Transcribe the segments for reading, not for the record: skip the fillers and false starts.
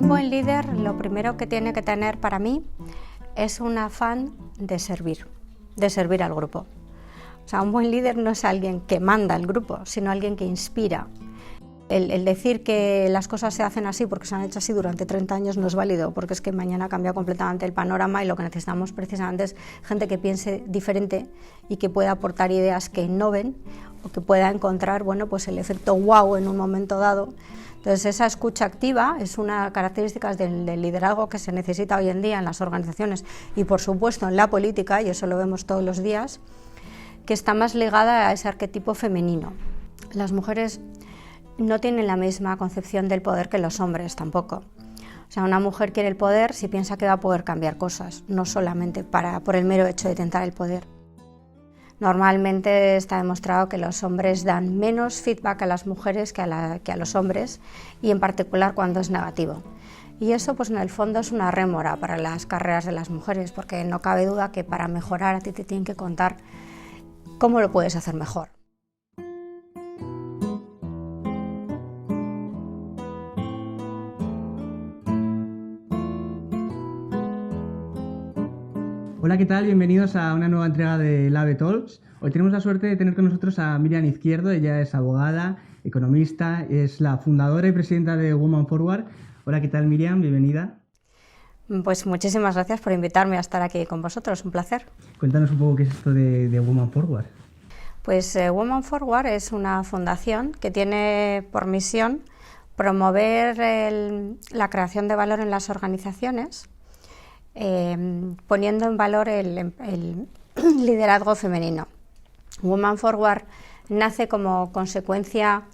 Un buen líder, lo primero que tiene que tener para mí es un afán de servir al grupo. O sea, un buen líder no es alguien que manda al grupo, sino alguien que inspira. El decir que las cosas se hacen así porque se han hecho así durante 30 años no es válido, porque es que mañana cambia completamente el panorama y lo que necesitamos precisamente es gente que piense diferente y que pueda aportar ideas que innoven o que pueda encontrar, bueno, pues el efecto wow en un momento dado. Entonces, esa escucha activa es una característica del liderazgo que se necesita hoy en día en las organizaciones y, por supuesto, en la política, y eso lo vemos todos los días, que está más ligada a ese arquetipo femenino. Las mujeres no tienen la misma concepción del poder que los hombres tampoco. O sea, una mujer quiere el poder si piensa que va a poder cambiar cosas, no solamente por el mero hecho de tentar el poder. Normalmente está demostrado que los hombres dan menos feedback a las mujeres que a los hombres, y en particular cuando es negativo. Y eso, pues en el fondo, es una rémora para las carreras de las mujeres, porque no cabe duda que para mejorar a ti te tienen que contar cómo lo puedes hacer mejor. Hola, ¿qué tal? Bienvenidos a una nueva entrega de Lave Talks. Hoy tenemos la suerte de tener con nosotros a Miriam Izquierdo. Ella es abogada, economista, es la fundadora y presidenta de Women Forward. Hola, ¿qué tal, Miriam? Bienvenida. Pues muchísimas gracias por invitarme a estar aquí con vosotros, un placer. Cuéntanos un poco qué es esto de Women Forward. Pues Women Forward es una fundación que tiene por misión promover la creación de valor en las organizaciones, poniendo en valor el liderazgo femenino. Women Forward nace como consecuencia,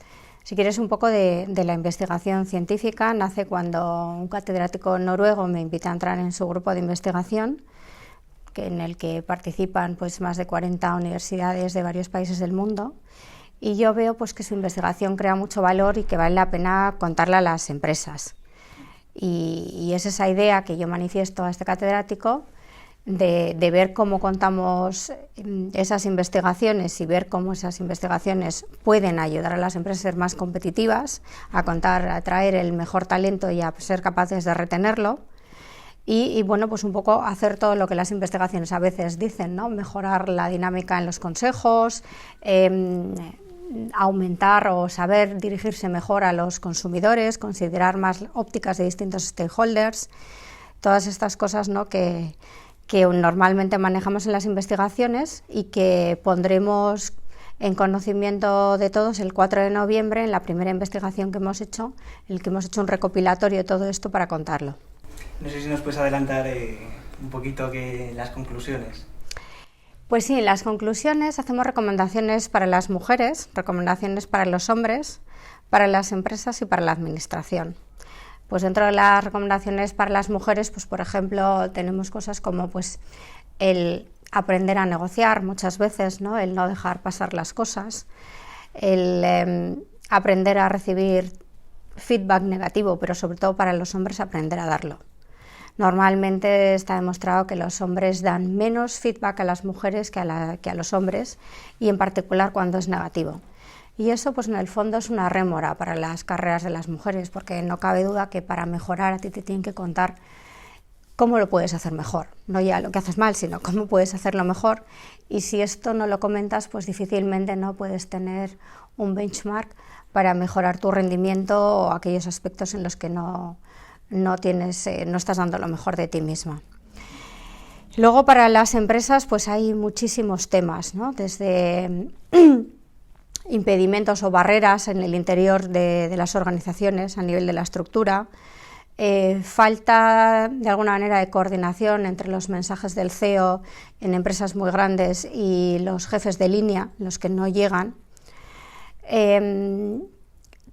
si quieres, un poco de la investigación científica. Nace cuando un catedrático noruego me invita a entrar en su grupo de investigación, en el que participan pues más de 40 universidades de varios países del mundo, y yo veo pues que su investigación crea mucho valor y que vale la pena contarla a las empresas. Y es esa idea que yo manifiesto a este catedrático de ver cómo contamos esas investigaciones y ver cómo esas investigaciones pueden ayudar a las empresas a ser más competitivas, a atraer el mejor talento y a ser capaces de retenerlo. Y bueno, pues un poco hacer todo lo que las investigaciones a veces dicen, ¿no? Mejorar la dinámica en los consejos, aumentar o saber dirigirse mejor a los consumidores, considerar más ópticas de distintos stakeholders, todas estas cosas, ¿no? que normalmente manejamos en las investigaciones y que pondremos en conocimiento de todos el 4 de noviembre en la primera investigación que hemos hecho, en el que hemos hecho un recopilatorio de todo esto para contarlo. No sé si nos puedes adelantar un poquito las conclusiones. Pues sí, en las conclusiones hacemos recomendaciones para las mujeres, recomendaciones para los hombres, para las empresas y para la administración. Pues dentro de las recomendaciones para las mujeres, pues por ejemplo, tenemos cosas como pues el aprender a negociar muchas veces, ¿no? El no dejar pasar las cosas, el aprender a recibir feedback negativo, pero sobre todo para los hombres aprender a darlo. Normalmente está demostrado que los hombres dan menos feedback a las mujeres que a los hombres, y en particular cuando es negativo. Y eso, pues en el fondo, es una rémora para las carreras de las mujeres, porque no cabe duda que para mejorar a ti te tienen que contar cómo lo puedes hacer mejor, no ya lo que haces mal, sino cómo puedes hacerlo mejor. Y si esto no lo comentas, pues difícilmente no puedes tener un benchmark para mejorar tu rendimiento o aquellos aspectos en los que no estás dando lo mejor de ti misma. Luego, para las empresas, pues hay muchísimos temas, ¿no? Desde impedimentos o barreras en el interior de las organizaciones a nivel de la estructura, falta de alguna manera de coordinación entre los mensajes del CEO en empresas muy grandes y los jefes de línea, los que no llegan,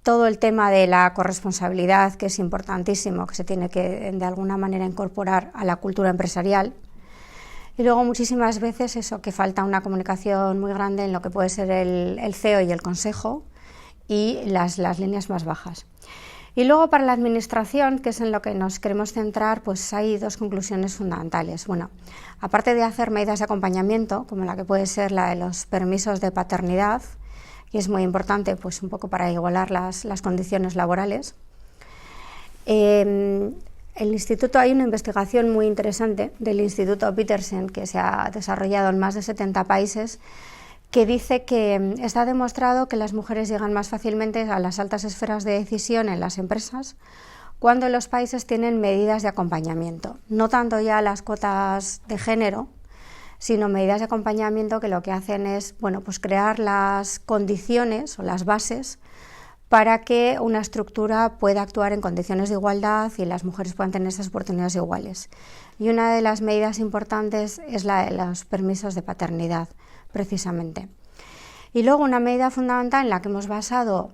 todo el tema de la corresponsabilidad, que es importantísimo, que se tiene que de alguna manera incorporar a la cultura empresarial. Y luego muchísimas veces eso, que falta una comunicación muy grande en lo que puede ser el CEO y el consejo y las líneas más bajas. Y luego, para la administración, que es en lo que nos queremos centrar, pues hay dos conclusiones fundamentales. Bueno, aparte de hacer medidas de acompañamiento, como la que puede ser la de los permisos de paternidad, que es muy importante pues un poco para igualar las condiciones laborales, El instituto, hay una investigación muy interesante del Instituto Petersen que se ha desarrollado en más de 70 países, que dice que está demostrado que las mujeres llegan más fácilmente a las altas esferas de decisión en las empresas cuando los países tienen medidas de acompañamiento, no tanto ya las cuotas de género, sino medidas de acompañamiento que lo que hacen es, bueno, pues crear las condiciones o las bases para que una estructura pueda actuar en condiciones de igualdad y las mujeres puedan tener esas oportunidades iguales. Y una de las medidas importantes es la de los permisos de paternidad, precisamente. Y luego una medida fundamental en la que hemos basado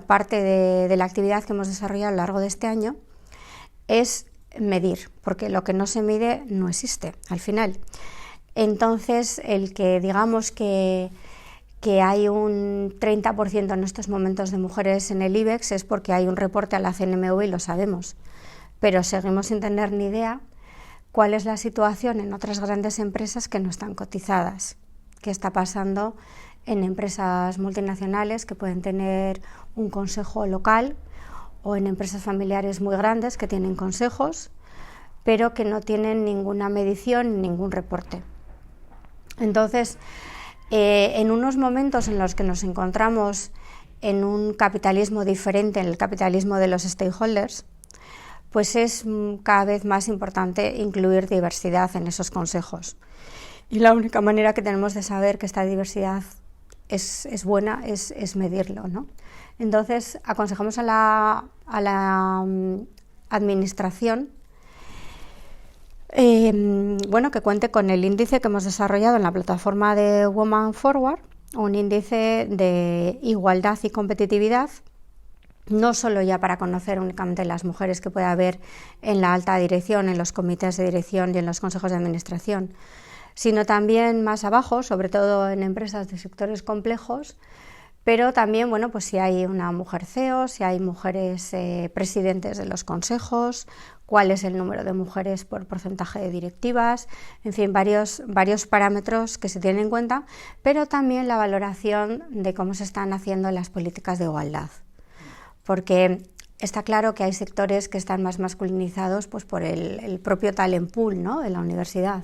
parte de la actividad que hemos desarrollado a lo largo de este año es medir, porque lo que no se mide no existe al final. Entonces, el que digamos que hay un 30% en estos momentos de mujeres en el IBEX es porque hay un reporte a la CNMV y lo sabemos, pero seguimos sin tener ni idea cuál es la situación en otras grandes empresas que no están cotizadas, qué está pasando en empresas multinacionales que pueden tener un consejo local o en empresas familiares muy grandes que tienen consejos, pero que no tienen ninguna medición ni ningún reporte. Entonces, en unos momentos en los que nos encontramos en un capitalismo diferente, en el capitalismo de los stakeholders, pues es cada vez más importante incluir diversidad en esos consejos. Y la única manera que tenemos de saber que esta diversidad es buena es medirlo, ¿no? Entonces, aconsejamos a la administración que cuente con el índice que hemos desarrollado en la plataforma de Women Forward, un índice de igualdad y competitividad, no solo ya para conocer únicamente las mujeres que puede haber en la alta dirección, en los comités de dirección y en los consejos de administración, sino también más abajo, sobre todo en empresas de sectores complejos, pero también, pues si hay una mujer CEO, si hay mujeres presidentes de los consejos, cuál es el número de mujeres por porcentaje de directivas, en fin, varios parámetros que se tienen en cuenta, pero también la valoración de cómo se están haciendo las políticas de igualdad. Porque está claro que hay sectores que están más masculinizados pues por el propio talent pool, ¿no?, de la universidad.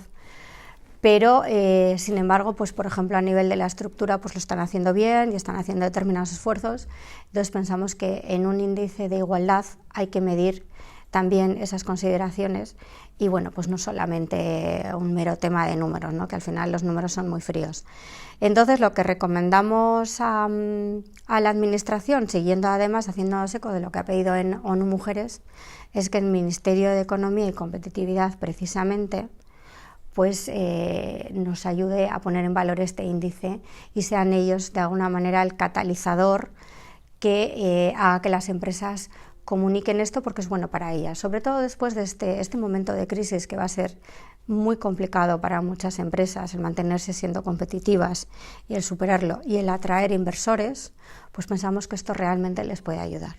Pero, sin embargo, pues por ejemplo, a nivel de la estructura pues lo están haciendo bien y están haciendo determinados esfuerzos. Entonces pensamos que en un índice de igualdad hay que medir también esas consideraciones y pues no solamente un mero tema de números, ¿no?, que al final los números son muy fríos. Entonces lo que recomendamos a la administración, siguiendo además, haciéndonos eco de lo que ha pedido en ONU Mujeres, es que el Ministerio de Economía y Competitividad precisamente pues nos ayude a poner en valor este índice y sean ellos de alguna manera el catalizador que haga que las empresas comuniquen esto, porque es bueno para ellas, sobre todo después de este momento de crisis que va a ser muy complicado para muchas empresas, el mantenerse siendo competitivas y el superarlo y el atraer inversores, pues pensamos que esto realmente les puede ayudar.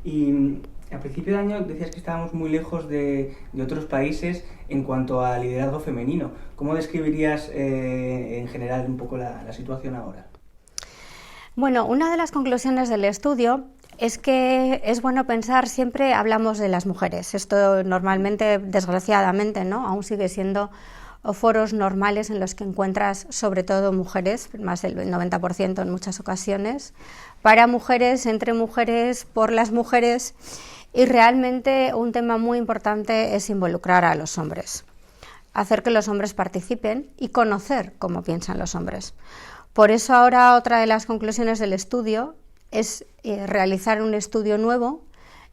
Y a principio de año decías que estábamos muy lejos de otros países en cuanto a liderazgo femenino. ¿Cómo describirías en general un poco la situación ahora? Bueno, una de las conclusiones del estudio es que es bueno pensar, siempre hablamos de las mujeres. Esto normalmente, desgraciadamente, ¿no?, aún sigue siendo foros normales en los que encuentras sobre todo mujeres, más del 90% en muchas ocasiones, para mujeres, entre mujeres, por las mujeres, y realmente un tema muy importante es involucrar a los hombres, hacer que los hombres participen y conocer cómo piensan los hombres. Por eso ahora otra de las conclusiones del estudio es realizar un estudio nuevo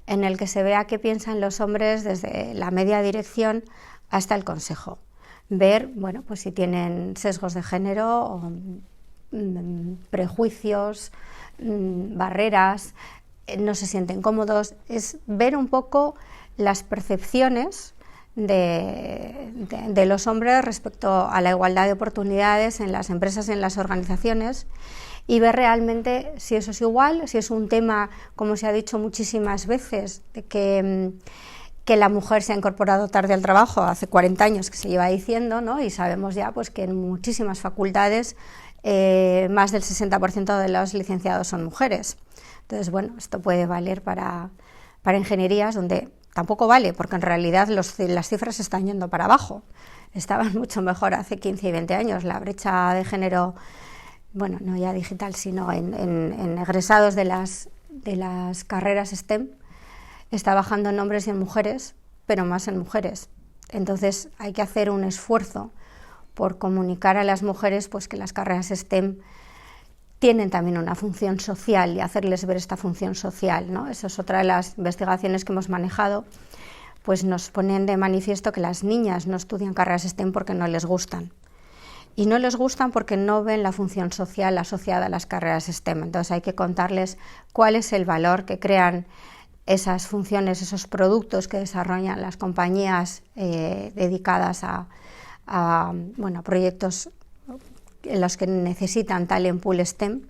en el que se vea qué piensan los hombres desde la media dirección hasta el consejo. Ver, pues si tienen sesgos de género o prejuicios, barreras, no se sienten cómodos. Es ver un poco las percepciones de los hombres respecto a la igualdad de oportunidades en las empresas y en las organizaciones y ver realmente si eso es igual, si es un tema, como se ha dicho muchísimas veces, de que la mujer se ha incorporado tarde al trabajo, hace 40 años que se lleva diciendo, ¿no?, y sabemos ya pues que en muchísimas facultades más del 60% de los licenciados son mujeres. Entonces, bueno, esto puede valer para ingenierías donde tampoco vale, porque en realidad las cifras están yendo para abajo. Estaban mucho mejor hace 15 y 20 años. La brecha de género, bueno, no ya digital, sino en egresados de las carreras STEM, está bajando en hombres y en mujeres, pero más en mujeres. Entonces hay que hacer un esfuerzo por comunicar a las mujeres pues, que las carreras STEM tienen también una función social y hacerles ver esta función social, ¿no? Eso es otra de las investigaciones que hemos manejado, pues nos ponen de manifiesto que las niñas no estudian carreras STEM porque no les gustan. Y no les gustan porque no ven la función social asociada a las carreras STEM. Entonces hay que contarles cuál es el valor que crean esas funciones, esos productos que desarrollan las compañías dedicadas a proyectos en los que necesitan talent pool STEM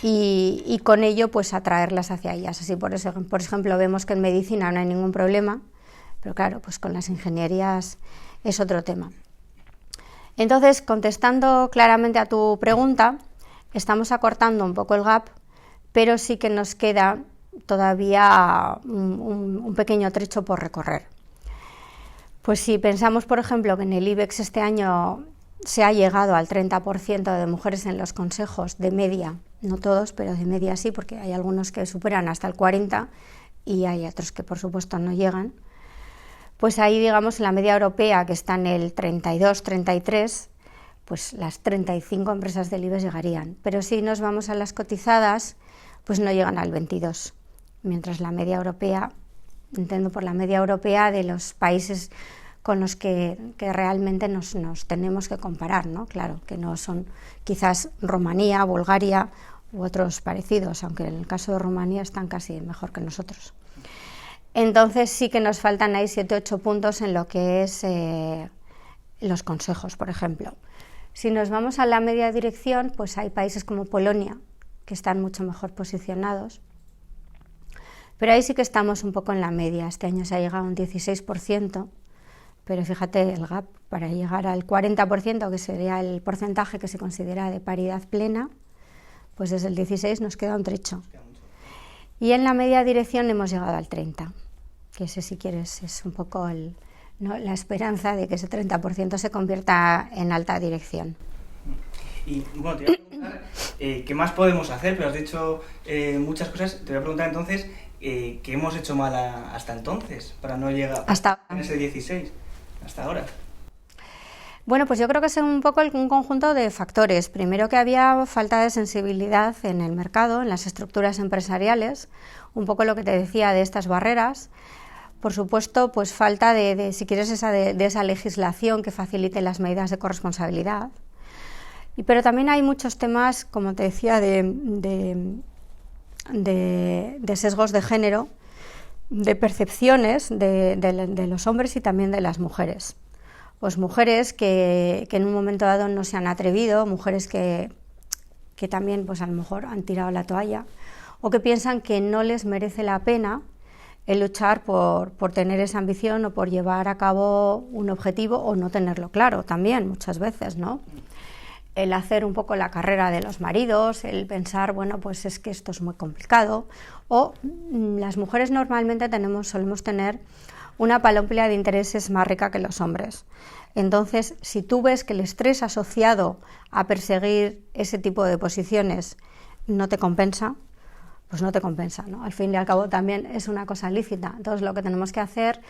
y con ello pues atraerlas hacia ellas. Así por ejemplo vemos que en medicina no hay ningún problema, pero claro, pues con las ingenierías es otro tema. Entonces, contestando claramente a tu pregunta, estamos acortando un poco el gap, pero sí que nos queda todavía un pequeño trecho por recorrer. Pues si pensamos, por ejemplo, que en el IBEX este año se ha llegado al 30% de mujeres en los consejos de media, no todos, pero de media sí, porque hay algunos que superan hasta el 40% y hay otros que por supuesto no llegan, pues ahí digamos en la media europea que está en el 32-33, pues las 35 empresas del IBEX llegarían, pero si nos vamos a las cotizadas, pues no llegan al 22%, mientras la media europea, entiendo por la media europea de los países con los que realmente nos tenemos que comparar, ¿no? Claro, que no son quizás Rumanía, Bulgaria u otros parecidos, aunque en el caso de Rumanía están casi mejor que nosotros. Entonces sí que nos faltan ahí 7-8 puntos en lo que es los consejos, por ejemplo. Si nos vamos a la media dirección, pues hay países como Polonia, que están mucho mejor posicionados, pero ahí sí que estamos un poco en la media. Este año se ha llegado a un 16%, pero fíjate el gap para llegar al 40%, que sería el porcentaje que se considera de paridad plena, pues desde el 16 nos queda un trecho. Y en la media dirección hemos llegado al 30%, que ese, si quieres, es un poco la esperanza de que ese 30% se convierta en alta dirección. Y bueno, te voy a preguntar qué más podemos hacer, pero has dicho muchas cosas. Te voy a preguntar entonces qué hemos hecho mal hasta entonces para no llegar en ese 16%, hasta ahora. Bueno, pues yo creo que es un poco un conjunto de factores. Primero, que había falta de sensibilidad en el mercado, en las estructuras empresariales, un poco lo que te decía de estas barreras. Por supuesto, pues falta si quieres, de esa legislación que facilite las medidas de corresponsabilidad. Pero también hay muchos temas, como te decía, de sesgos de género, de percepciones de los hombres y también de las mujeres. Pues mujeres que en un momento dado no se han atrevido, mujeres que también pues a lo mejor han tirado la toalla, o que piensan que no les merece la pena el luchar por tener esa ambición o por llevar a cabo un objetivo o no tenerlo claro también muchas veces, ¿no? El hacer un poco la carrera de los maridos, el pensar, bueno, pues es que esto es muy complicado, o las mujeres normalmente solemos tener una panoplia de intereses más rica que los hombres. Entonces, si tú ves que el estrés asociado a perseguir ese tipo de posiciones no te compensa, pues no te compensa, ¿no? Al fin y al cabo también es una cosa lícita. Entonces, lo que tenemos que hacer,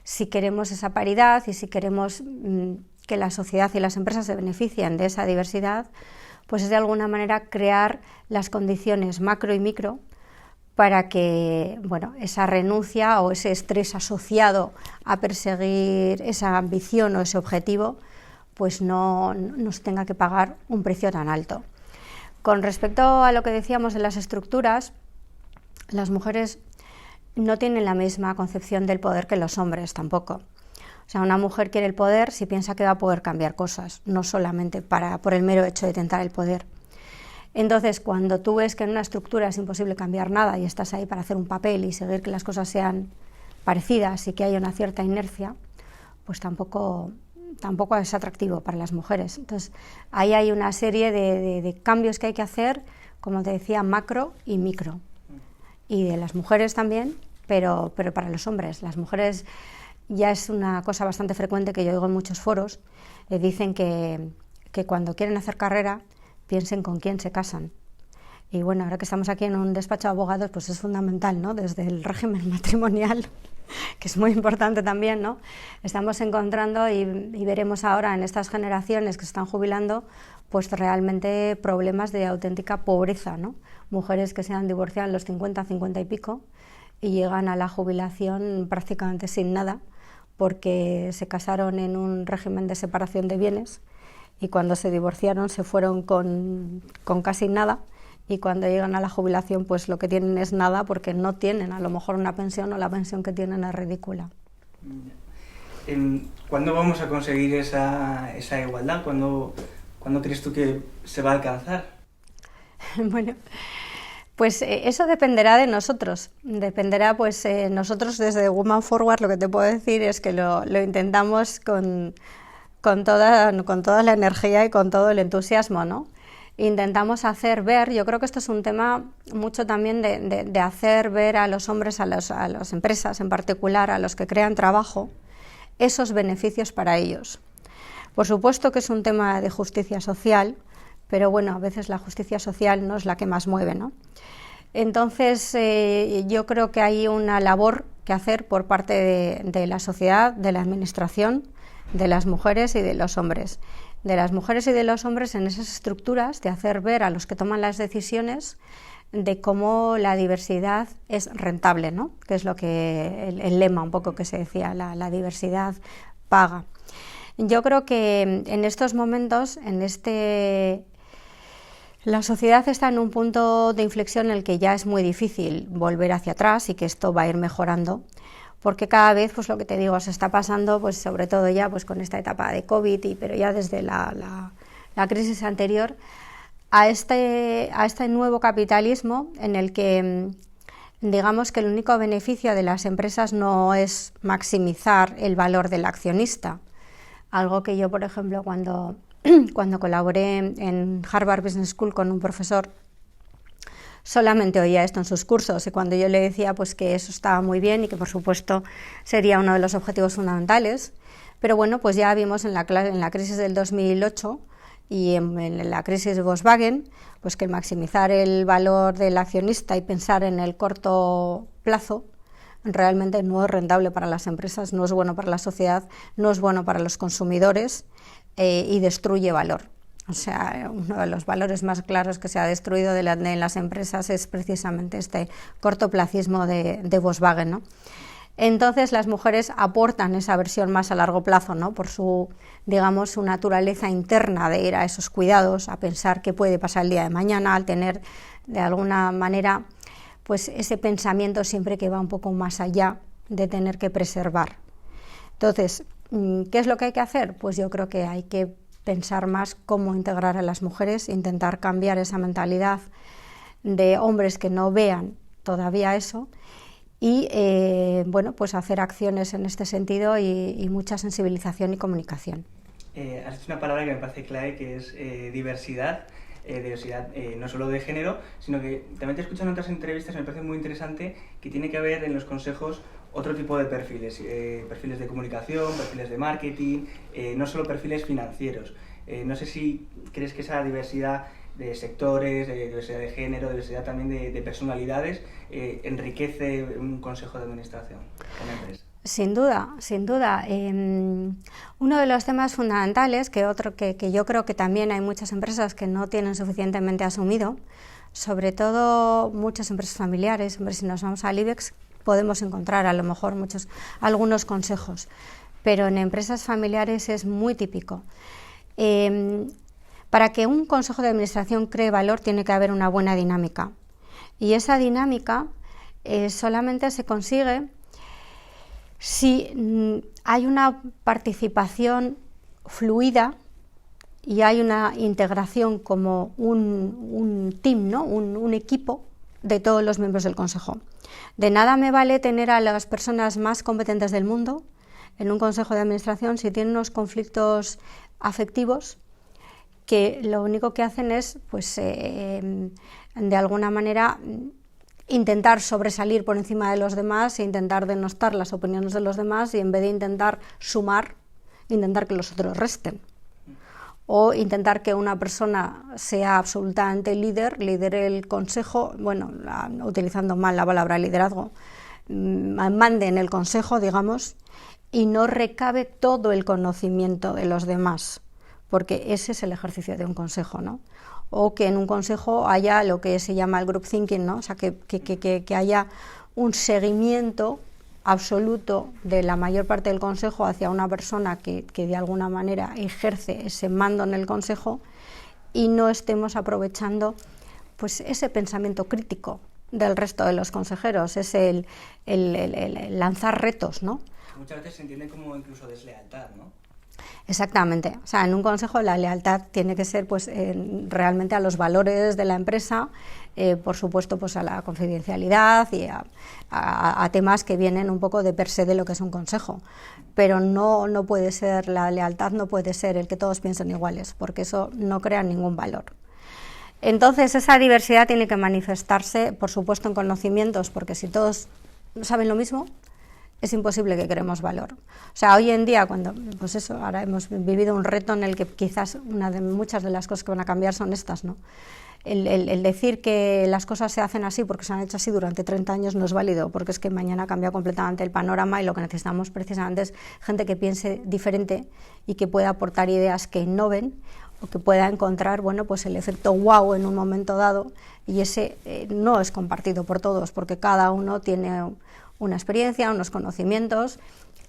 si queremos esa paridad y si queremos que la sociedad y las empresas se beneficien de esa diversidad, pues es de alguna manera crear las condiciones macro y micro para que, bueno, esa renuncia o ese estrés asociado a perseguir esa ambición o ese objetivo, pues no nos tenga que pagar un precio tan alto. Con respecto a lo que decíamos de las estructuras, las mujeres no tienen la misma concepción del poder que los hombres tampoco. O sea, una mujer quiere el poder si piensa que va a poder cambiar cosas, no solamente por el mero hecho de tentar el poder. Entonces, cuando tú ves que en una estructura es imposible cambiar nada y estás ahí para hacer un papel y seguir que las cosas sean parecidas y que haya una cierta inercia, pues tampoco tampoco es atractivo para las mujeres. Entonces, ahí hay una serie de cambios que hay que hacer, como te decía, macro y micro. Y de las mujeres también, pero para los hombres. Las mujeres ya es una cosa bastante frecuente que yo oigo en muchos foros, dicen que cuando quieren hacer carrera piensen con quién se casan. Y bueno, ahora que estamos aquí en un despacho de abogados, pues es fundamental, ¿no? Desde el régimen matrimonial, que es muy importante también, ¿no? Estamos encontrando y veremos ahora en estas generaciones que se están jubilando, pues realmente problemas de auténtica pobreza, ¿no? Mujeres que se han divorciado a los 50, 50 y pico y llegan a la jubilación prácticamente sin nada, porque se casaron en un régimen de separación de bienes y cuando se divorciaron se fueron con casi nada, y cuando llegan a la jubilación pues lo que tienen es nada, porque no tienen a lo mejor una pensión, o la pensión que tienen es ridícula. ¿Cuándo vamos a conseguir esa igualdad? ¿Cuándo crees tú que se va a alcanzar? Bueno, pues eso dependerá de nosotros. Dependerá, pues nosotros desde Women Forward lo que te puedo decir es que lo intentamos con toda la energía y con todo el entusiasmo, ¿no? Intentamos hacer ver, yo creo que esto es un tema mucho también de hacer ver a los hombres, a las empresas en particular, a los que crean trabajo, esos beneficios para ellos. Por supuesto que es un tema de justicia social, pero bueno, a veces la justicia social no es la que más mueve, ¿no? Entonces, yo creo que hay una labor que hacer por parte de la sociedad, de la administración, de las mujeres y de los hombres. De las mujeres y de los hombres en esas estructuras, de hacer ver a los que toman las decisiones de cómo la diversidad es rentable, ¿no? Que es lo que el lema un poco que se decía, la diversidad paga. Yo creo que en estos momentos, la sociedad está en un punto de inflexión en el que ya es muy difícil volver hacia atrás y que esto va a ir mejorando, porque cada vez, pues lo que te digo, se está pasando, pues sobre todo ya pues con esta etapa de COVID, pero ya desde la crisis anterior, a este nuevo capitalismo en el que digamos que el único beneficio de las empresas no es maximizar el valor del accionista, algo que yo, por ejemplo, cuando colaboré en Harvard Business School con un profesor, solamente oía esto en sus cursos, y cuando yo le decía pues que eso estaba muy bien y que por supuesto sería uno de los objetivos fundamentales, pero bueno, pues ya vimos en la crisis del 2008 y en la crisis de Volkswagen, pues que maximizar el valor del accionista y pensar en el corto plazo realmente no es rentable para las empresas, no es bueno para la sociedad, no es bueno para los consumidores y destruye valor. O sea, uno de los valores más claros que se ha destruido en las empresas es precisamente este cortoplacismo de Volkswagen, ¿no? Entonces las mujeres aportan esa versión más a largo plazo, ¿no? Por su naturaleza interna de ir a esos cuidados, a pensar qué puede pasar el día de mañana, al tener de alguna manera pues ese pensamiento siempre que va un poco más allá de tener que preservar. Entonces, ¿qué es lo que hay que hacer? Pues yo creo que hay que pensar más cómo integrar a las mujeres, intentar cambiar esa mentalidad de hombres que no vean todavía eso y bueno, pues hacer acciones en este sentido y mucha sensibilización y comunicación. Has dicho una palabra que me parece clave, que es diversidad. Diversidad no solo de género, sino que también te he escuchado en otras entrevistas, me parece muy interesante que tiene que haber en los consejos otro tipo de perfiles, perfiles de comunicación, perfiles de marketing, no solo perfiles financieros. No sé si crees que esa diversidad de sectores, diversidad de género, diversidad también de personalidades, enriquece un consejo de administración, una empresa. Sin duda, sin duda. Uno de los temas fundamentales, que yo creo que también hay muchas empresas que no tienen suficientemente asumido, sobre todo muchas empresas familiares, si nos vamos al IBEX podemos encontrar a lo mejor algunos consejos, pero en empresas familiares es muy típico. Para que un consejo de administración cree valor tiene que haber una buena dinámica, y esa dinámica solamente se consigue si hay una participación fluida y hay una integración como un team, ¿no? un equipo de todos los miembros del consejo. De nada me vale tener a las personas más competentes del mundo en un consejo de administración si tiene unos conflictos afectivos que lo único que hacen es, pues, de alguna manera, intentar sobresalir por encima de los demás e intentar denostar las opiniones de los demás, y en vez de intentar sumar, intentar que los otros resten. O intentar que una persona sea absolutamente lidere el consejo, bueno, utilizando mal la palabra liderazgo, mande en el consejo, digamos, y no recabe todo el conocimiento de los demás, porque ese es el ejercicio de un consejo, ¿no? O que en un consejo haya lo que se llama el group thinking, ¿no? O sea, que haya un seguimiento absoluto de la mayor parte del consejo hacia una persona que de alguna manera ejerce ese mando en el consejo, y no estemos aprovechando, pues, ese pensamiento crítico del resto de los consejeros, es el lanzar retos, ¿no? Muchas veces se entiende como incluso deslealtad, ¿no? Exactamente. O sea, en un consejo la lealtad tiene que ser, pues, realmente a los valores de la empresa, por supuesto, pues, a la confidencialidad y a temas que vienen un poco de per se de lo que es un consejo. Pero no puede ser, la lealtad no puede ser el que todos piensen iguales, porque eso no crea ningún valor. Entonces, esa diversidad tiene que manifestarse, por supuesto, en conocimientos, porque si todos saben lo mismo, es imposible que creemos valor. O sea, hoy en día, pues eso, ahora hemos vivido un reto en el que quizás muchas de las cosas que van a cambiar son estas, ¿no? El decir que las cosas se hacen así porque se han hecho así durante 30 años no es válido, porque es que mañana cambia completamente el panorama, y lo que necesitamos precisamente es gente que piense diferente y que pueda aportar ideas que innoven, o que pueda encontrar, bueno, pues el efecto wow en un momento dado, y ese no es compartido por todos, porque cada uno tiene una experiencia, unos conocimientos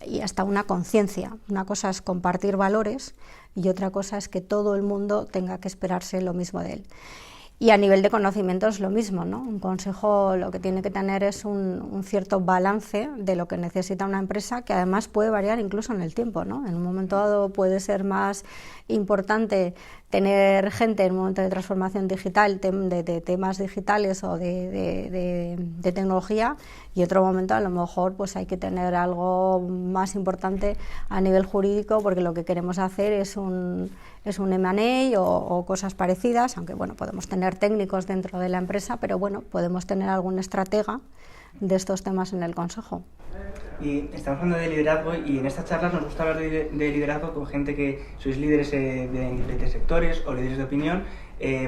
y hasta una conciencia. Una cosa es compartir valores y otra cosa es que todo el mundo tenga que esperarse lo mismo de él. Y a nivel de conocimientos lo mismo, ¿no? Un consejo lo que tiene que tener es un cierto balance de lo que necesita una empresa, que además puede variar incluso en el tiempo, ¿no? En un momento dado puede ser más importante tener gente en un momento de transformación digital, de temas digitales o de tecnología, y otro momento a lo mejor pues hay que tener algo más importante a nivel jurídico, porque lo que queremos hacer es un M&A o cosas parecidas, aunque bueno, podemos tener técnicos dentro de la empresa, pero bueno, podemos tener algún estratega de estos temas en el consejo. Y estamos hablando de liderazgo, y en estas charlas nos gusta hablar de liderazgo con gente que sois líderes de diferentes sectores o líderes de opinión,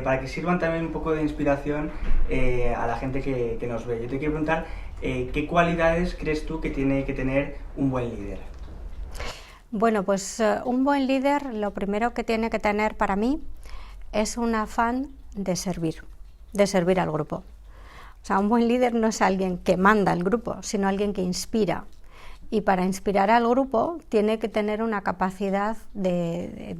para que sirvan también un poco de inspiración a la gente que nos ve. Yo te quiero preguntar, ¿qué cualidades crees tú que tiene que tener un buen líder? Bueno, pues un buen líder, lo primero que tiene que tener para mí es un afán de servir al grupo. O sea, un buen líder no es alguien que manda al grupo, sino alguien que inspira. Y para inspirar al grupo tiene que tener una capacidad de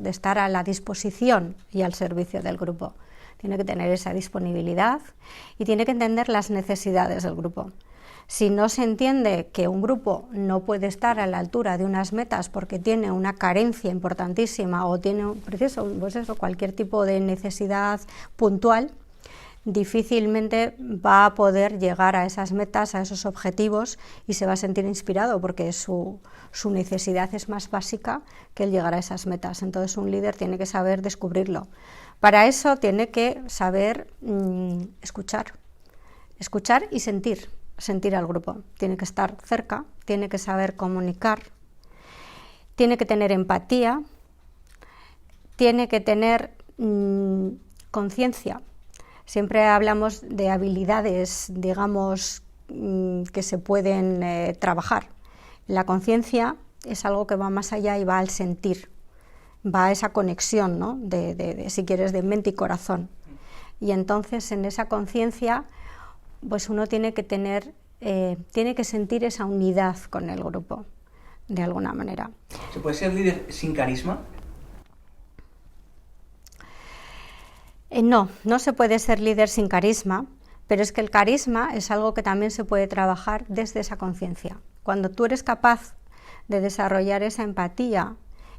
estar a la disposición y al servicio del grupo. Tiene que tener esa disponibilidad y tiene que entender las necesidades del grupo. Si no se entiende que un grupo no puede estar a la altura de unas metas porque tiene una carencia importantísima o tiene cualquier tipo de necesidad puntual, difícilmente va a poder llegar a esas metas, a esos objetivos, y se va a sentir inspirado porque su necesidad es más básica que el llegar a esas metas. Entonces un líder tiene que saber descubrirlo. Para eso tiene que saber escuchar y sentir al grupo. Tiene que estar cerca, tiene que saber comunicar, tiene que tener empatía, tiene que tener conciencia. Siempre hablamos de habilidades, digamos, que se pueden trabajar. La conciencia es algo que va más allá y va al sentir, va a esa conexión, ¿no? Si quieres, de mente y corazón. Y entonces en esa conciencia, pues uno tiene que sentir esa unidad con el grupo, de alguna manera. ¿Se puede ser líder sin carisma? No se puede ser líder sin carisma, pero es que el carisma es algo que también se puede trabajar desde esa conciencia. Cuando tú eres capaz de desarrollar esa empatía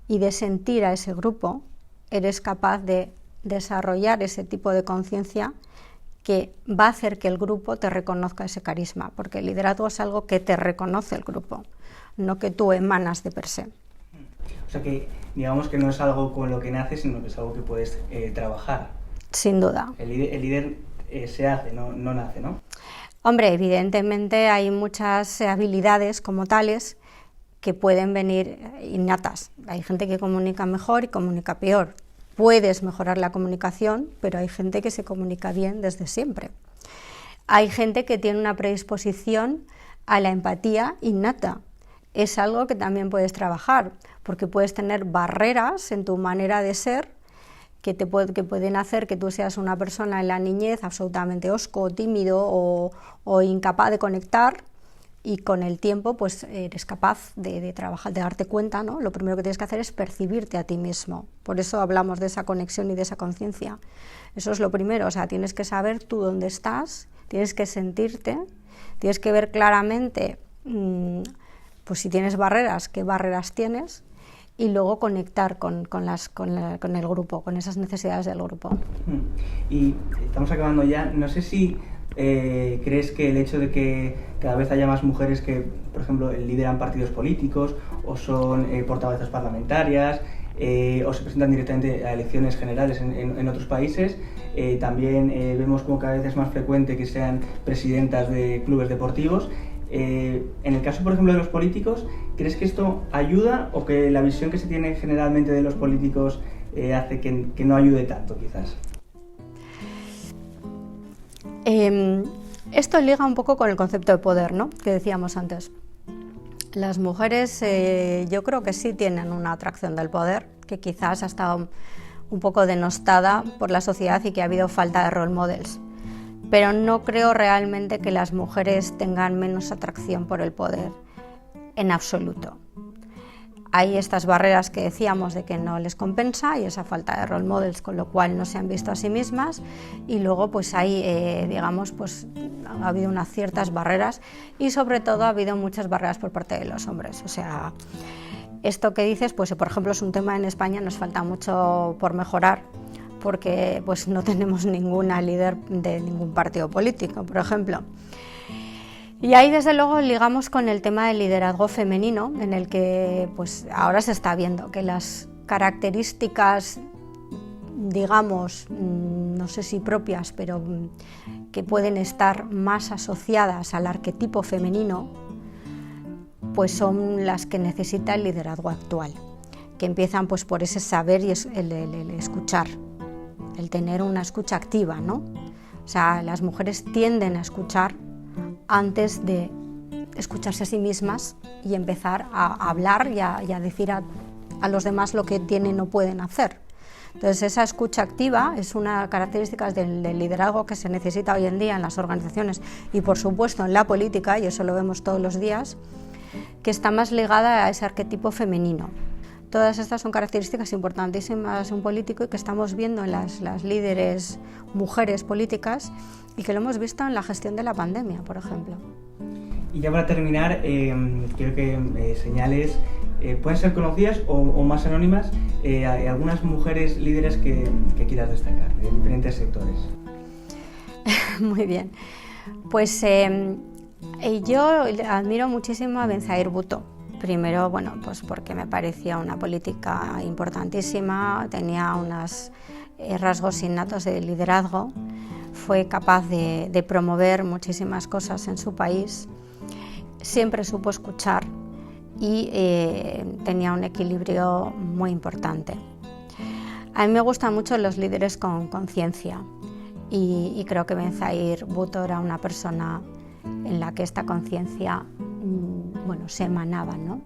y de sentir a ese grupo, eres capaz de desarrollar ese tipo de conciencia que va a hacer que el grupo te reconozca ese carisma, porque el liderazgo es algo que te reconoce el grupo, no que tú emanas de per se. O sea que digamos que no es algo con lo que naces, sino que es algo que puedes trabajar. Sin duda. El líder se hace, no nace, ¿no? Hombre, evidentemente hay muchas habilidades como tales que pueden venir innatas. Hay gente que comunica mejor y comunica peor. Puedes mejorar la comunicación, pero hay gente que se comunica bien desde siempre. Hay gente que tiene una predisposición a la empatía innata. Es algo que también puedes trabajar, porque puedes tener barreras en tu manera de ser que pueden hacer que tú seas una persona en la niñez absolutamente hosco, tímido o incapaz de conectar, y con el tiempo pues eres capaz de trabajar, de darte cuenta, ¿no? Lo primero que tienes que hacer es percibirte a ti mismo. Por eso hablamos de esa conexión y de esa conciencia. Eso es lo primero, o sea, tienes que saber tú dónde estás, tienes que sentirte, tienes que ver claramente pues si tienes barreras, qué barreras tienes, y luego conectar con el grupo, con esas necesidades del grupo. Y estamos acabando ya. No sé si crees que el hecho de que cada vez haya más mujeres que, por ejemplo, lideran partidos políticos o son portavoces parlamentarias o se presentan directamente a elecciones generales en otros países, también vemos como cada vez es más frecuente que sean presidentas de clubes deportivos. En el caso, por ejemplo, de los políticos, ¿crees que esto ayuda o que la visión que se tiene generalmente de los políticos hace que no ayude tanto, quizás? Esto liga un poco con el concepto de poder, ¿no?, que decíamos antes. Las mujeres yo creo que sí tienen una atracción del poder, que quizás ha estado un poco denostada por la sociedad y que ha habido falta de role models. Pero no creo realmente que las mujeres tengan menos atracción por el poder, en absoluto. Hay estas barreras que decíamos de que no les compensa y esa falta de role models, con lo cual no se han visto a sí mismas, y luego pues hay, digamos, pues ha habido unas ciertas barreras y sobre todo ha habido muchas barreras por parte de los hombres. O sea, esto que dices, pues por ejemplo es un tema en España, nos falta mucho por mejorar, porque pues no tenemos ninguna líder de ningún partido político, por ejemplo. Y ahí desde luego ligamos con el tema del liderazgo femenino, en el que pues ahora se está viendo que las características, digamos, no sé si propias, pero que pueden estar más asociadas al arquetipo femenino, pues son las que necesita el liderazgo actual, que empiezan pues por ese saber y el escuchar, el tener una escucha activa, ¿no? O sea, las mujeres tienden a escuchar antes de escucharse a sí mismas y empezar a hablar y a decir a los demás lo que tienen o pueden hacer. Entonces esa escucha activa es una característica del liderazgo que se necesita hoy en día en las organizaciones y por supuesto en la política, y eso lo vemos todos los días, que está más ligada a ese arquetipo femenino. Todas estas son características importantísimas de un político y que estamos viendo en las líderes mujeres políticas y que lo hemos visto en la gestión de la pandemia, por ejemplo. Y ya para terminar, quiero que señales, pueden ser conocidas o más anónimas, algunas mujeres líderes que quieras destacar, de diferentes sectores. Muy bien. Pues yo admiro muchísimo a Benazir Bhutto. Primero, bueno, pues porque me parecía una política importantísima, tenía unos rasgos innatos de liderazgo, fue capaz de promover muchísimas cosas en su país, siempre supo escuchar y tenía un equilibrio muy importante. A mí me gustan mucho los líderes con conciencia y creo que Benazir Bhutto era una persona en la que esta conciencia se emanaba, ¿no?